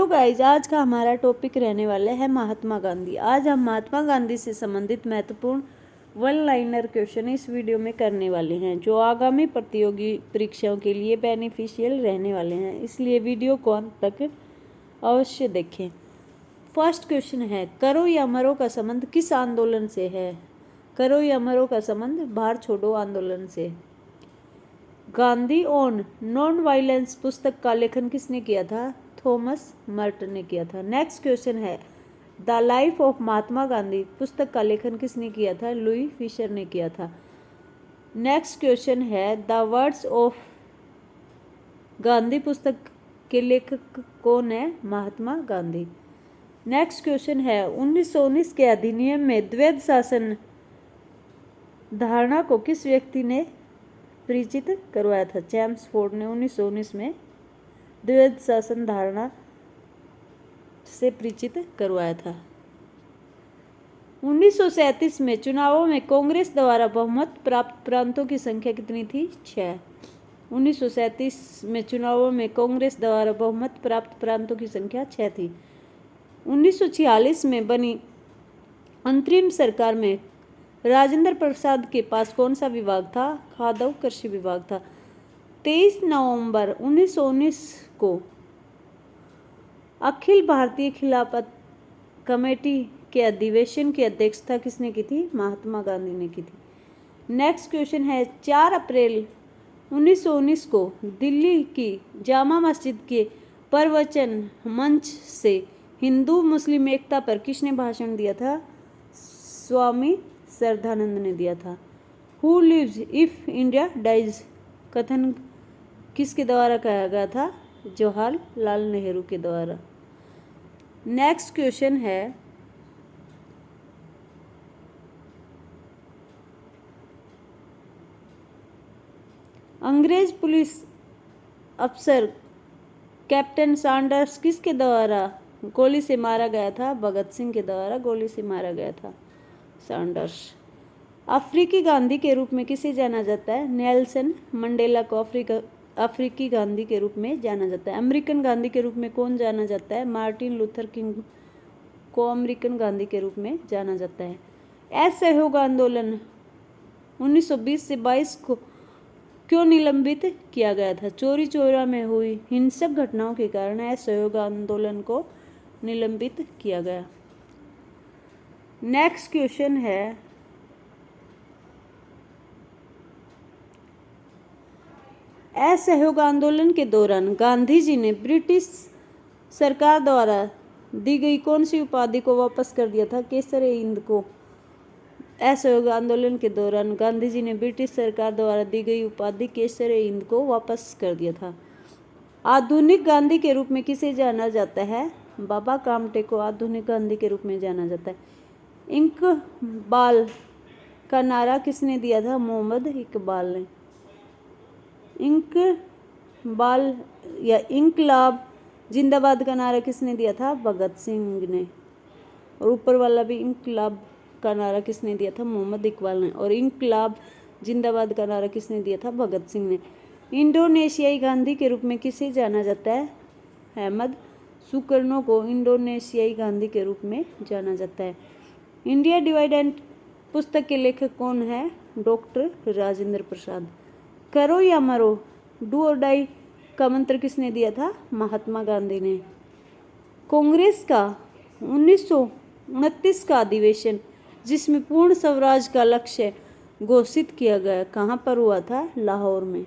Hello guys, आज का हमारा टॉपिक रहने वाला है महात्मा गांधी। आज हम महात्मा गांधी से संबंधित महत्वपूर्ण वन लाइनर क्वेश्चन इस वीडियो में करने वाले हैं जो आगामी प्रतियोगी परीक्षाओं के लिए बेनिफिशियल रहने वाले हैं, इसलिए वीडियो को अंत तक अवश्य देखें। फर्स्ट क्वेश्चन है, करो या मरो का संबंध किस आंदोलन से है? करो या मरो का संबंध भारत छोड़ो आंदोलन से। गांधी ऑन नॉन वायलेंस पुस्तक का लेखन किसने किया था? थॉमस मर्टन ने किया था। नेक्स्ट क्वेश्चन है, the life of Mahatma Gandhi पुस्तक का लेखन किसने किया था? लुई फिशर ने किया था। नेक्स्ट क्वेश्चन है, द वर्ड्स ऑफ गांधी पुस्तक के लेखक कौन है? महात्मा गांधी। नेक्स्ट क्वेश्चन है, 1919 के अधिनियम में द्वैध शासन धारणा को किस व्यक्ति ने परिचित करवाया था? जेम्स फोर्ड ने 1919 में द्वैध शासन धारणा से परिचित करवाया था। 1937 में चुनावों में कांग्रेस द्वारा बहुमत प्राप्त प्रांतों की संख्या कितनी थी? 6। 1937 में चुनावों में कांग्रेस द्वारा बहुमत प्राप्त प्रांतों की संख्या 6 थी। 1946 में बनी अंतरिम सरकार में राजेंद्र प्रसाद के पास कौन सा विभाग था? खाद्य और कृषि विभाग था। 23 नवंबर 1919 को अखिल भारतीय खिलाफत कमेटी के अधिवेशन की अध्यक्षता किसने की थी? महात्मा गांधी ने की थी। नेक्स्ट क्वेश्चन है, 4 अप्रैल 1919 को दिल्ली की जामा मस्जिद के प्रवचन मंच से हिंदू मुस्लिम एकता पर किसने भाषण दिया था? स्वामी श्रद्धानंद ने दिया था। Who lives if India dies कथन किसके द्वारा कहा गया था? जवाहरलाल नेहरू के द्वारा। नेक्स्ट क्वेश्चन है, अंग्रेज पुलिस अफसर कैप्टन सैंडर्स किसके द्वारा गोली से मारा गया था? भगत सिंह के द्वारा गोली से मारा गया था सैंडर्स। अफ्रीकी गांधी के रूप में किसे जाना जाता है? नेल्सन मंडेला को अफ्रीकी गांधी के रूप में जाना जाता है। अमेरिकन गांधी के रूप में कौन जाना जाता है? मार्टिन लूथर किंग को अमेरिकन गांधी के रूप में जाना जाता है। असहयोग आंदोलन 1920 से 22 को क्यों निलंबित किया गया था? चोरी चोरा में हुई हिंसक घटनाओं के कारण असहयोग आंदोलन को निलंबित किया गया। नेक्स्ट क्वेश्चन है, असहयोग आंदोलन के दौरान गांधी जी ने ब्रिटिश सरकार द्वारा दी गई कौन सी उपाधि को वापस कर दिया था? केसर-ए-हिंद को। असहयोग आंदोलन के दौरान गांधी जी ने ब्रिटिश सरकार द्वारा दी गई उपाधि केसर-ए-हिंद को वापस कर दिया था। आधुनिक गांधी के रूप में किसे जाना जाता है? बाबा कामटे को आधुनिक गांधी के रूप में जाना जाता है। इकबाल का नारा किसने दिया था? मोहम्मद इकबाल ने। इकबाल या इनकलाब जिंदाबाद का नारा किसने दिया था? भगत सिंह ने। और ऊपर वाला भी इनकलाब का नारा किसने दिया था? मोहम्मद इकबाल ने। और इनकलाब जिंदाबाद का नारा किसने दिया था? भगत सिंह ने। इंडोनेशियाई गांधी के रूप में किसे जाना जाता है? अहमद सुकर्नो को इंडोनेशियाई गांधी के रूप में जाना जाता है। इंडिया डिवाइड एंड पुस्तक के लेखक कौन है? डॉक्टर राजेंद्र प्रसाद। करो या मरो डू और डाई का मंत्र किसने दिया था? महात्मा गांधी ने। कांग्रेस का 1929 का अधिवेशन जिसमें पूर्ण स्वराज का लक्ष्य घोषित किया गया कहाँ पर हुआ था? लाहौर में।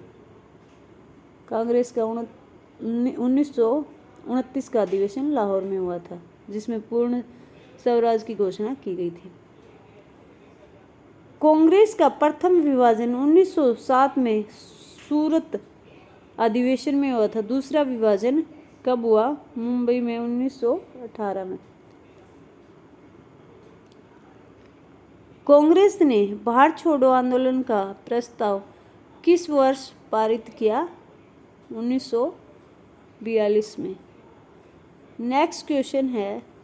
कांग्रेस का 1929 का अधिवेशन लाहौर में हुआ था जिसमें पूर्ण स्वराज की घोषणा की गई थी। कांग्रेस का प्रथम विभाजन 1907 में सूरत अधिवेशन में हुआ था। दूसरा विभाजन कब हुआ? मुंबई में 1918 में। कांग्रेस ने भारत छोड़ो आंदोलन का प्रस्ताव किस वर्ष पारित किया? 1942 में। नेक्स्ट क्वेश्चन है,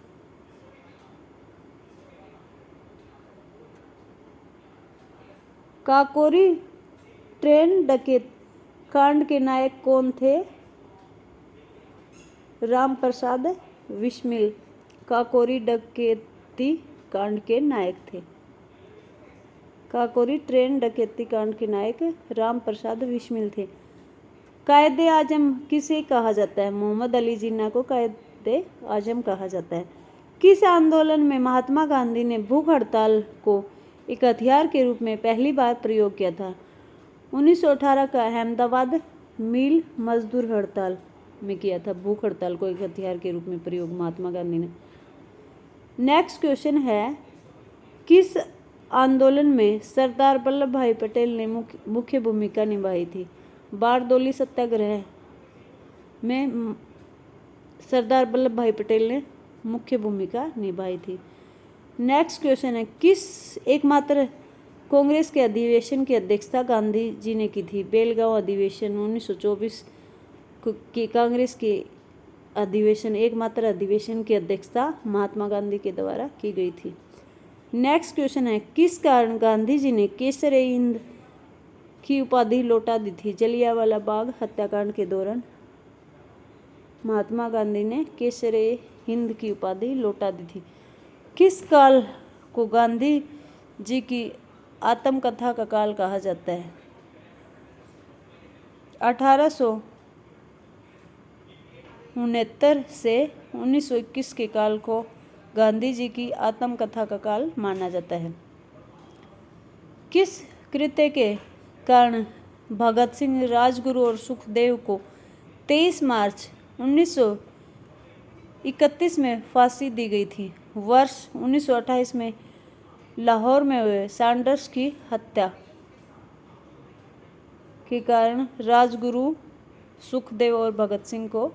काकोरी ट्रेन डकैत कांड के नायक कौन थे? राम प्रसाद बिस्मिल काकोरी डकैती कांड के नायक थे। काकोरी ट्रेन डकैती कांड के नायक राम प्रसाद बिस्मिल थे। कायदे आजम किसे कहा जाता है? मोहम्मद अली जिन्ना को कायदे आजम कहा जाता है। किस आंदोलन में महात्मा गांधी ने भूख हड़ताल को एक हथियार के रूप में पहली बार प्रयोग किया था? 1918 का अहमदाबाद मिल मजदूर हड़ताल में किया था। भूख हड़ताल को एक हथियार के रूप में प्रयोग महात्मा गांधी ने। नेक्स्ट क्वेश्चन है, किस आंदोलन में सरदार वल्लभ भाई पटेल ने मुख्य भूमिका निभाई थी? बारदोली सत्याग्रह में सरदार वल्लभ भाई पटेल ने मुख्य भूमिका निभाई थी। नेक्स्ट क्वेश्चन है, किस एकमात्र कांग्रेस के अधिवेशन की अध्यक्षता गांधी जी ने की थी? बेलगांव अधिवेशन 1924 की कांग्रेस के अधिवेशन एकमात्र अधिवेशन की अध्यक्षता महात्मा गांधी के द्वारा की गई थी। नेक्स्ट क्वेश्चन है, किस कारण गांधी जी ने केसर-ए-हिंद की उपाधि लौटा दी थी? जलियांवाला बाग हत्याकांड के दौरान महात्मा गांधी ने केसर-ए-हिंद की उपाधि लौटा दी थी। किस काल को गांधी जी की आत्मकथा का काल कहा जाता है? 1869 से 1921 के काल को गांधी जी की आत्मकथा का काल माना जाता है। किस कृत्य के कारण भगत सिंह, राजगुरु और सुखदेव को 23 मार्च 1931 में फांसी दी गई थी? वर्ष 1928 में लाहौर में हुए सैंडर्स की हत्या के कारण राजगुरु, सुखदेव और भगत सिंह को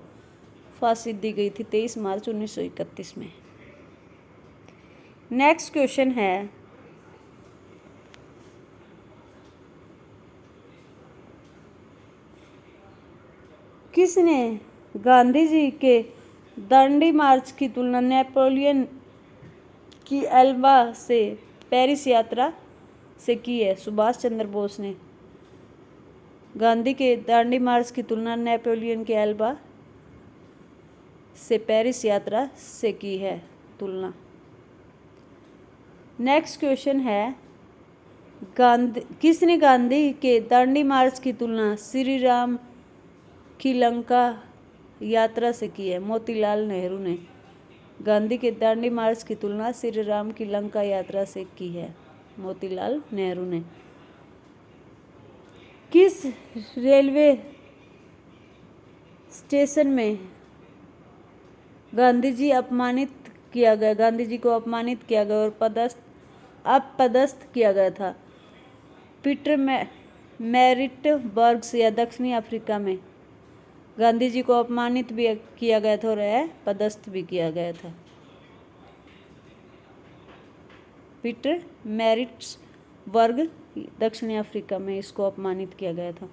फांसी दी गई थी 23 मार्च 1931 में। नेक्स्ट क्वेश्चन है, किसने गांधी जी के दांडी मार्च की तुलना नेपोलियन की एल्बा से पेरिस यात्रा से की है? सुभाष चंद्र बोस ने गांधी के दांडी मार्च की तुलना नेपोलियन के एल्बा से पेरिस यात्रा से की है तुलना। नेक्स्ट क्वेश्चन है, किसने गांधी के दांडी मार्च की तुलना श्री राम की लंका यात्रा से की है? मोतीलाल नेहरू ने गांधी के दांडी मार्च की तुलना श्री राम की लंका यात्रा से की है, मोतीलाल नेहरू ने। किस रेलवे स्टेशन में गांधी जी को अपमानित किया गया और अपदस्थ किया गया था? पीटर मैरिट्सबर्ग या दक्षिणी अफ्रीका में गांधी जी को अपमानित भी किया गया था और पदस्थ भी किया गया था। पीटर मैरिट्सबर्ग दक्षिणी अफ्रीका में इसको अपमानित किया गया था।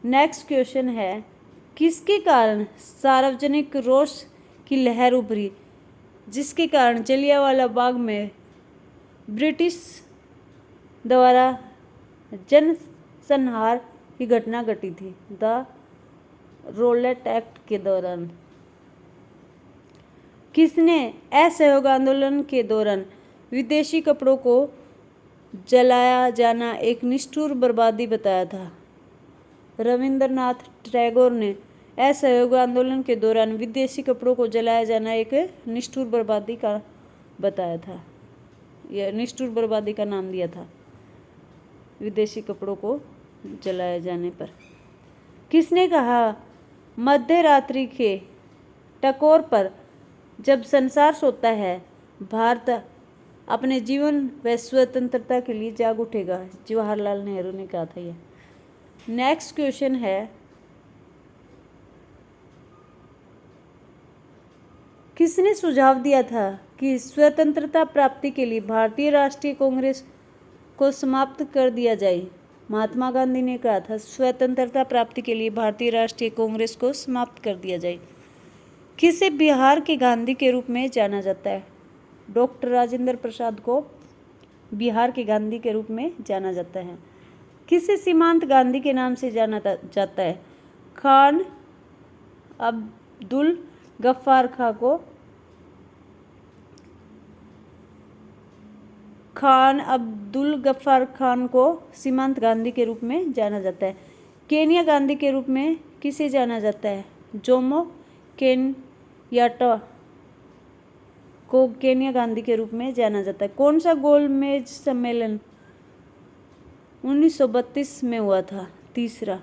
नेक्स्ट क्वेश्चन है, किसके कारण सार्वजनिक रोष की लहर उभरी जिसके कारण जलियांवाला बाग में ब्रिटिश द्वारा जनसंहार की घटना घटी थी? द रोलेट एक्ट के दौरान। किसने असहयोग आंदोलन के दौरान विदेशी कपड़ों को जलाया जाना एक निष्ठुर बर्बादी बताया था? रविंद्रनाथ टैगोर ने असहयोग आंदोलन के दौरान विदेशी कपड़ों को जलाया जाना एक निष्ठुर बर्बादी का बताया था। यह निष्ठुर बर्बादी का नाम दिया था विदेशी कपड़ों को जलाए जाने पर। किसने कहा, मध्य रात्रि के टकोर पर जब संसार सोता है भारत अपने जीवन व स्वतंत्रता के लिए जाग उठेगा? जवाहरलाल नेहरू ने कहा था यह। नेक्स्ट क्वेश्चन है, किसने सुझाव दिया था कि स्वतंत्रता प्राप्ति के लिए भारतीय राष्ट्रीय कांग्रेस को समाप्त कर दिया जाए? महात्मा गांधी ने कहा था स्वतंत्रता प्राप्ति के लिए भारतीय राष्ट्रीय कांग्रेस को समाप्त कर दिया जाए। किसे बिहार के गांधी के रूप में जाना जाता है? डॉक्टर राजेंद्र प्रसाद को बिहार के गांधी के रूप में जाना जाता है। किसे सीमांत गांधी के नाम से जाना जाता है? खान अब्दुल गफ्फार खां को खान अब्दुल गफ्फार खान को सीमांत गांधी के रूप में जाना जाता है। केनिया गांधी के रूप में किसे जाना जाता है? जोमो केनयाट्टा को केनिया गांधी के रूप में जाना जाता है। कौन सा गोलमेज सम्मेलन 1932 में हुआ था? तीसरा।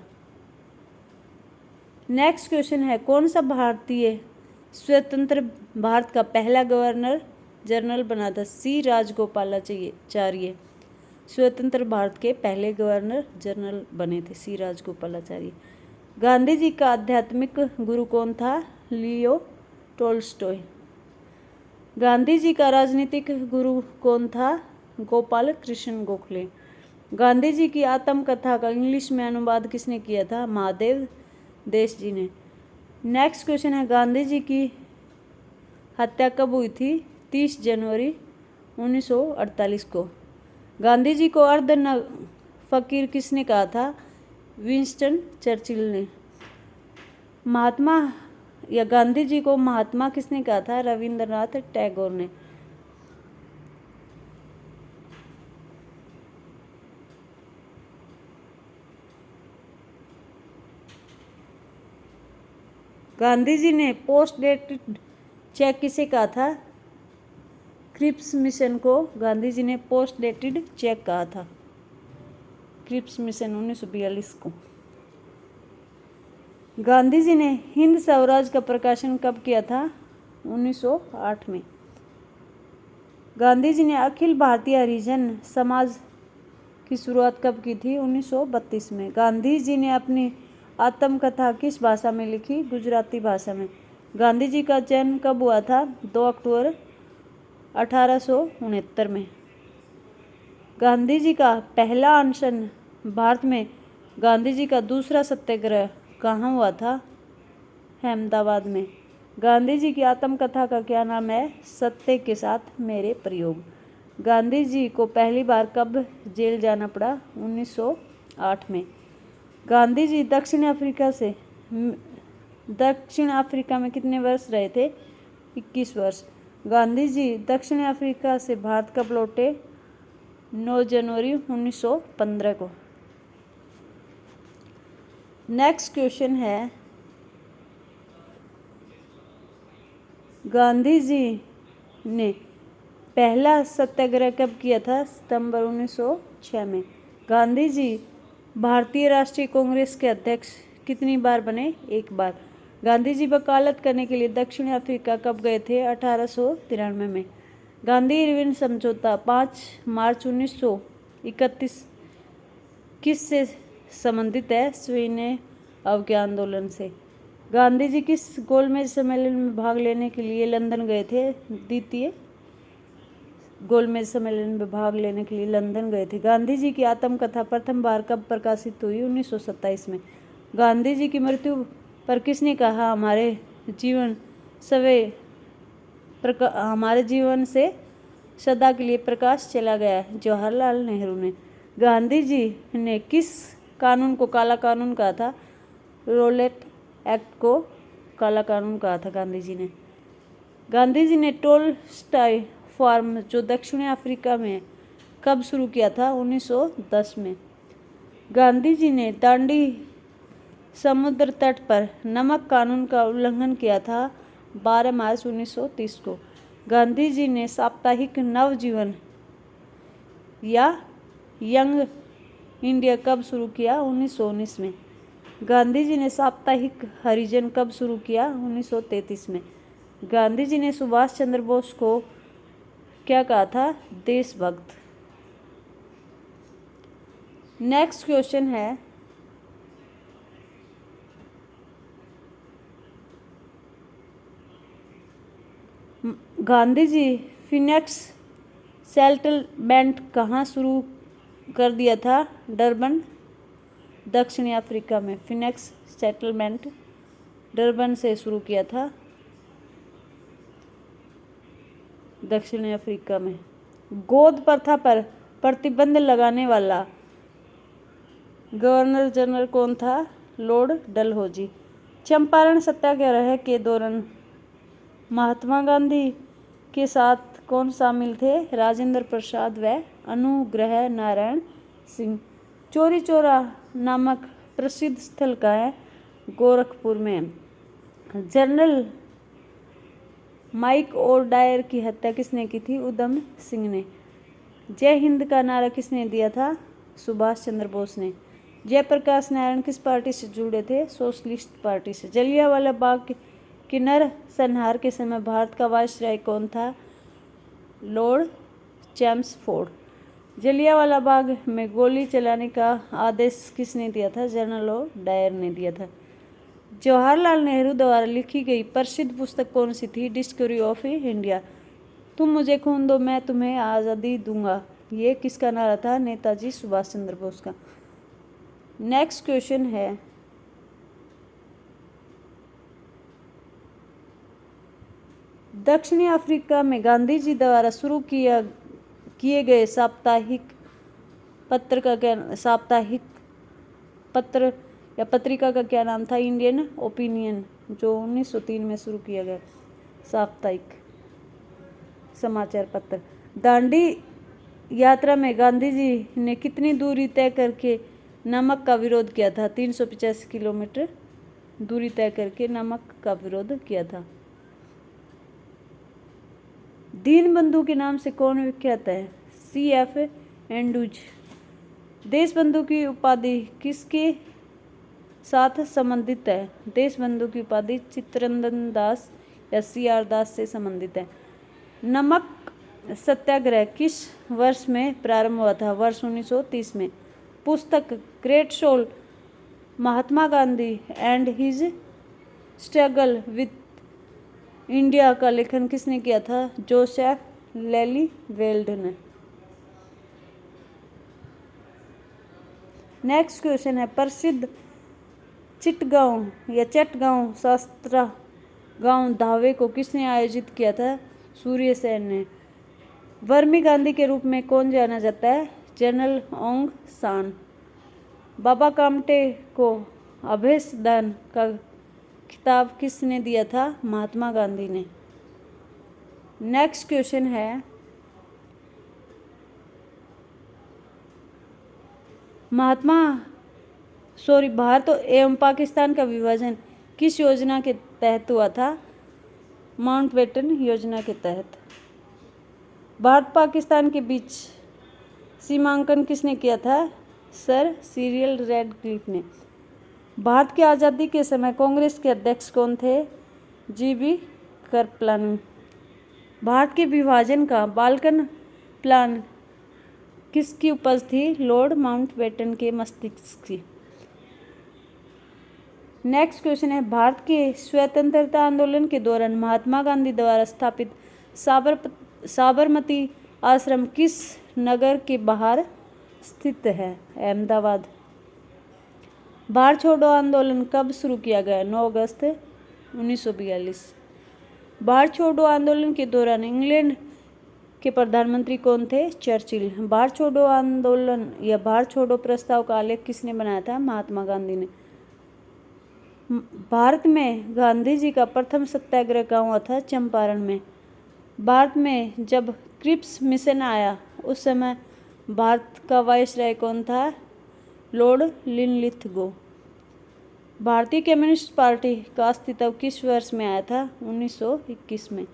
नेक्स्ट क्वेश्चन है, कौन सा भारतीय स्वतंत्र भारत का पहला गवर्नर जनरल बना था? सी राजगोपालाचार्य स्वतंत्र भारत के पहले गवर्नर जनरल बने थे, सी राजगोपालाचार्य। गांधी जी का आध्यात्मिक गुरु कौन था? लियो टोल्स्टॉय। गांधी जी का राजनीतिक गुरु कौन था? गोपाल कृष्ण गोखले। गांधी जी की आत्मकथा का इंग्लिश में अनुवाद किसने किया था? महादेव देश जी ने। नेक्स्ट क्वेश्चन है, गांधी जी की हत्या कब हुई थी? 30 जनवरी 1948 को। गांधी जी को अर्ध फकीर किसने कहा था? विंस्टन चर्चिल ने। गांधी जी को महात्मा किसने कहा था? रविंद्रनाथ टैगोर ने। गांधी जी ने पोस्ट डेटेड चेक किसे कहा था? क्रिप्स मिशन को गांधी जी ने पोस्ट डेटेड चेक कहा था। क्रिप्स मिशन 1942 को। गांधी जी ने हिंद स्वराज का प्रकाशन कब किया था? 1908 में। गांधी जी ने अखिल भारतीय हरिजन समाज की शुरुआत कब की थी? 1932 में। गांधी जी ने अपनी आत्मकथा किस भाषा में लिखी? गुजराती भाषा में। गांधी जी का जन्म कब हुआ था? 2 अक्टूबर 1869 में। गांधी जी का पहला अनशन भारत में। गांधी जी का दूसरा सत्याग्रह कहाँ हुआ था? अहमदाबाद में। गांधी जी की आत्मकथा का क्या नाम है? सत्य के साथ मेरे प्रयोग। गांधी जी को पहली बार कब जेल जाना पड़ा? 1908 में। गांधी जी दक्षिण अफ्रीका में कितने वर्ष रहे थे? 21 वर्ष। गांधी जी दक्षिण अफ्रीका से भारत कब लौटे? 9 जनवरी 1915 को। नेक्स्ट क्वेश्चन है, गांधी जी ने पहला सत्याग्रह कब किया था? सितंबर 1906 में। गांधी जी भारतीय राष्ट्रीय कांग्रेस के अध्यक्ष कितनी बार बने? 1 बार। गांधी जी वकालत करने के लिए दक्षिण अफ्रीका कब गए थे? 1893 में। गांधी इरविन समझौता 5 मार्च 1931 किस से संबंधित है? सविनय अवज्ञा आंदोलन से। गांधी जी किस गोलमेज सम्मेलन में भाग लेने के लिए लंदन गए थे? द्वितीय गोलमेज सम्मेलन में भाग लेने के लिए लंदन गए थे। गांधी जी की आत्मकथा प्रथम बार कब प्रकाशित हुई? 1927 में। गांधी जी की मृत्यु पर किसने कहा, हमारे जीवन से सदा के लिए प्रकाश चला गया? जवाहरलाल नेहरू ने। गांधी जी ने किस कानून को काला कानून कहा था? रोलेट एक्ट को काला कानून कहा था गांधी जी ने। गांधी जी ने टोल्स्टॉय फार्म जो दक्षिण अफ्रीका में कब शुरू किया था? 1910 में। गांधी जी ने दांडी समुद्र तट पर नमक कानून का उल्लंघन किया था 12 मार्च 1930 को। गांधी जी ने साप्ताहिक नवजीवन या यंग इंडिया कब शुरू किया? 1919 में। गांधी जी ने साप्ताहिक हरिजन कब शुरू किया? 1933 में। गांधी जी ने सुभाष चंद्र बोस को क्या कहा था? देशभक्त। नेक्स्ट क्वेश्चन है, गांधी जी फिनेक्स सेटलमेंट कहाँ शुरू कर दिया था? डरबन दक्षिण अफ्रीका में। फिनेक्स सेटलमेंट डरबन से शुरू किया था दक्षिण अफ्रीका में। गोद प्रथा पर प्रतिबंध लगाने वाला गवर्नर जनरल कौन था? लॉर्ड डलहौजी। चंपारण सत्याग्रह के दौरान महात्मा गांधी के साथ कौन शामिल थे? राजेंद्र प्रसाद व अनुग्रह नारायण सिंह। चौरी चौरा नामक प्रसिद्ध स्थल का है? गोरखपुर में। जनरल माइक और डायर की हत्या किसने की थी? उधम सिंह ने। जय हिंद का नारा किसने दिया था? सुभाष चंद्र बोस ने। जयप्रकाश नारायण किस पार्टी से जुड़े थे? सोशलिस्ट पार्टी से। जलियांवाला बाग के नरसंहार के समय भारत का वायसराय कौन था? Lord Chelmsford. जलियांवाला बाग में गोली चलाने का आदेश किसने दिया था? जनरल डायर ने दिया था। जवाहरलाल नेहरू द्वारा लिखी गई प्रसिद्ध पुस्तक कौन सी थी? Discovery of India. तुम मुझे खून दो मैं तुम्हें आज़ादी दूंगा, ये किसका नारा था? नेताजी सुभाष चंद्र बोस का। नेक्स्ट क्वेश्चन है, दक्षिणी अफ्रीका में गांधी जी द्वारा शुरू किए गए साप्ताहिक पत्र या पत्रिका का क्या नाम था? इंडियन ओपिनियन, जो 1903 में शुरू किया गया साप्ताहिक समाचार पत्र। दांडी यात्रा में गांधी जी ने कितनी दूरी तय करके नमक का विरोध किया था? 385 किलोमीटर दूरी तय करके नमक का विरोध किया था। दीनबंधु के नाम से कौन विख्यात है? CF Andrews. देशबंधु की उपाधि किसके साथ संबंधित है? देशबंधु की उपाधि चित्तरंजन दास या CR दास से संबंधित है। नमक सत्याग्रह किस वर्ष में प्रारंभ हुआ था? वर्ष 1930 में। पुस्तक great soul Mahatma Gandhi and his struggle with India का लेखन किसने किया था? जोसेफ लेली वेल्ड ने। नेक्स्ट क्वेश्चन है, प्रसिद्ध चटगांव शास्त्रा गांव धावे को किसने आयोजित किया था? सूर्य सेन ने। वर्मी गांधी के रूप में कौन जाना जाता है? जनरल ओंग सान। बाबा कामटे को अभेसदान का खिताब किसने दिया था? महात्मा गांधी ने। नेक्स्ट क्वेश्चन है, भारत एवं पाकिस्तान का विभाजन किस योजना के तहत हुआ था? माउंटबेटन योजना के तहत। भारत पाकिस्तान के बीच सीमांकन किसने किया था? सर सिरिल रैडक्लिफ ने। भारत की आज़ादी के समय कांग्रेस के अध्यक्ष कौन थे? GV कृपलानी। भारत के विभाजन का बाल्कन प्लान किसकी उपज थी? लॉर्ड माउंटबेटन के मस्तिष्क की। नेक्स्ट क्वेश्चन है, भारत के स्वतंत्रता आंदोलन के दौरान महात्मा गांधी द्वारा स्थापित साबरमती आश्रम किस नगर के बाहर स्थित है? अहमदाबाद। भारत छोड़ो आंदोलन कब शुरू किया गया? 9 अगस्त 1942। भारत छोड़ो आंदोलन के दौरान इंग्लैंड के प्रधानमंत्री कौन थे? चर्चिल। भारत छोड़ो आंदोलन या भारत छोड़ो प्रस्ताव का आलेख किसने बनाया था? महात्मा गांधी ने। भारत में गांधी जी का प्रथम सत्याग्रह कहाँ हुआ था? चंपारण में। भारत में जब क्रिप्स मिशन आया उस समय भारत का वायसराय कौन था? Lord Linlithgow. भारतीय कम्युनिस्ट पार्टी का अस्तित्व किस वर्ष में आया था? 1921 में।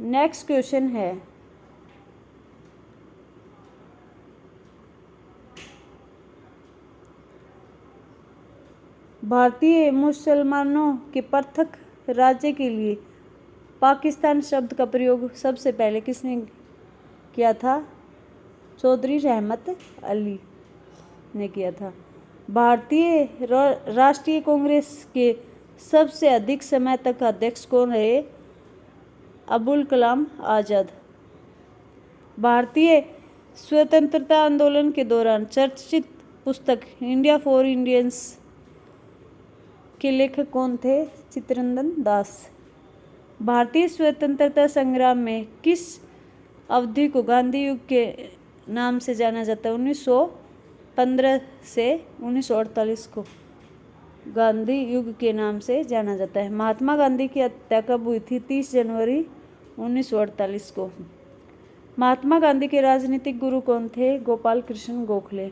नेक्स्ट क्वेश्चन है, भारतीय मुसलमानों के पृथक राज्य के लिए पाकिस्तान शब्द का प्रयोग सबसे पहले किसने किया था? चौधरी रहमत अली ने किया था। भारतीय राष्ट्रीय कांग्रेस के सबसे अधिक समय तक अध्यक्ष कौन रहे? अबुल कलाम आज़ाद। भारतीय स्वतंत्रता आंदोलन के दौरान चर्चित पुस्तक इंडिया फॉर इंडियंस के लेखक कौन थे? चित्तरंजन दास। भारतीय स्वतंत्रता संग्राम में किस अवधि को गांधी युग के नाम से जाना जाता है? 1915 से 1948 को। गांधी युग के नाम से जाना जाता है। महात्मा गांधी की हत्या कब हुई थी? 30 जनवरी 1948 को। महात्मा गांधी के राजनीतिक गुरु कौन थे? गोपाल कृष्ण गोखले।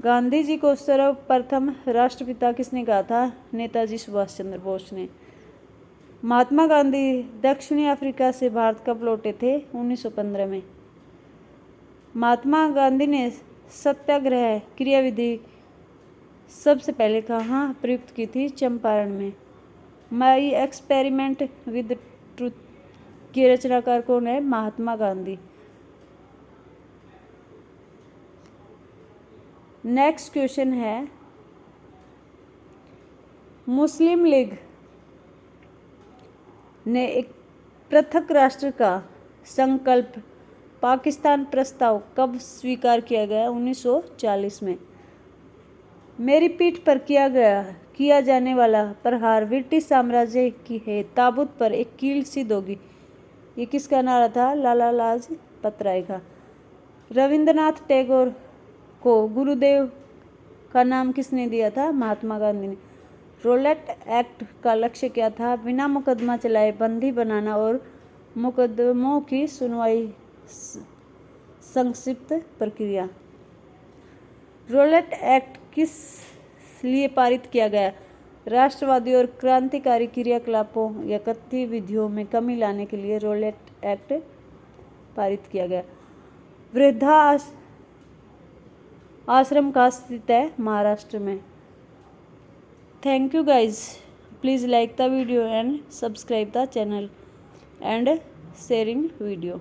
गांधी जी को सर्वप्रथम राष्ट्रपिता किसने कहा था? नेताजी सुभाष चंद्र बोस ने। महात्मा गांधी दक्षिणी अफ्रीका से भारत कब लौटे थे? 1915 में। महात्मा गांधी ने सत्याग्रह क्रियाविधि सबसे पहले कहाँ प्रयुक्त की थी? चंपारण में। माई एक्सपेरिमेंट विद ट्रूथ के रचनाकार कौन है? महात्मा गांधी। नेक्स्ट क्वेश्चन है, मुस्लिम लीग ने एक पृथक राष्ट्र का संकल्प पाकिस्तान प्रस्ताव कब स्वीकार किया गया? 1940 में। मेरी पीठ पर किया जाने वाला प्रहार ब्रिटिश साम्राज्य की है ताबूत पर एक कील सिद्ध होगी। ये किसका नारा था? लाला लाजपत राय का। रविंद्रनाथ टैगोर को गुरुदेव का नाम किसने दिया था? महात्मा गांधी ने। रोलेट एक्ट का लक्ष्य क्या था? बिना मुकदमा चलाए बंदी बनाना और मुकदमों की सुनवाई संक्षिप्त प्रक्रिया। रोलेट एक्ट किस लिए पारित किया गया? राष्ट्रवादी और क्रांतिकारी क्रियाकलापों या गतिविधियों में कमी लाने के लिए रोलेट एक्ट पारित किया गया। वृद्धा आश्रम कहाँ स्थित है? महाराष्ट्र में। Thank you guys, please like the video and subscribe the channel and sharing video.